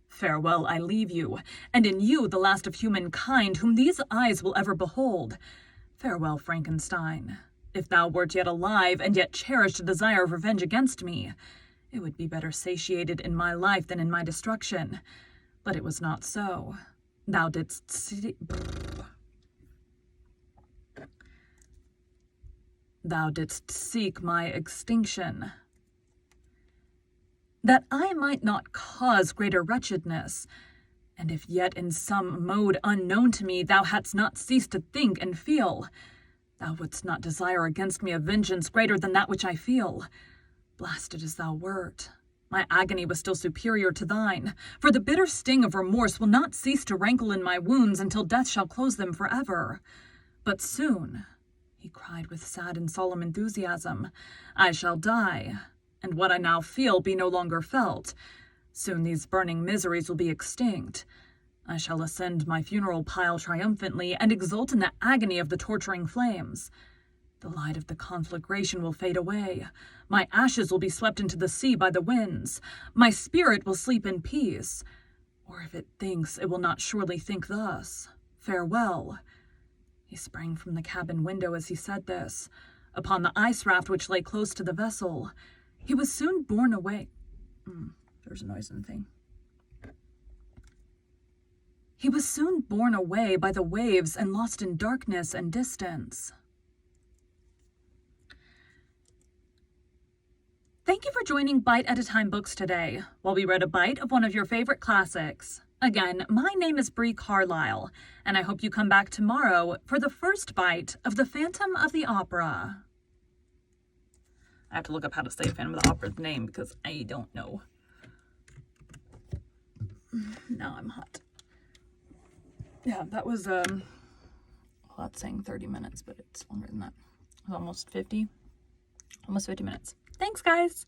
Farewell, I leave you, and in you the last of humankind whom these eyes will ever behold. Farewell, Frankenstein. If thou wert yet alive and yet cherished a desire of revenge against me, it would be better satiated in my life than in my destruction. But it was not so. Thou didst see... Thou didst seek my extinction, that I might not cause greater wretchedness. And if yet in some mode unknown to me thou hadst not ceased to think and feel, thou wouldst not desire against me a vengeance greater than that which I feel. Blasted as thou wert, my agony was still superior to thine, for the bitter sting of remorse will not cease to rankle in my wounds until death shall close them forever. But soon, he cried with sad and solemn enthusiasm, I shall die, and what I now feel be no longer felt. Soon these burning miseries will be extinct. I shall ascend my funeral pile triumphantly and exult in the agony of the torturing flames. The light of the conflagration will fade away. My ashes will be swept into the sea by the winds. My spirit will sleep in peace. Or if it thinks, it will not surely think thus. Farewell. He sprang from the cabin window as he said this, upon the ice raft which lay close to the vessel. He was soon borne away. There's a noise in the thing. He was soon borne away by the waves and lost in darkness and distance. Thank you for joining Bite at a Time Books today, while we read a bite of one of your favorite classics. Again, my name is Bree Carlisle, and I hope you come back tomorrow for the first bite of The Phantom of the Opera. I have to look up how to say Phantom of the Opera's name because I don't know. Now I'm hot. Yeah, that was, well, that's saying 30 minutes, but it's longer than that. It was almost 50 minutes. Thanks, guys.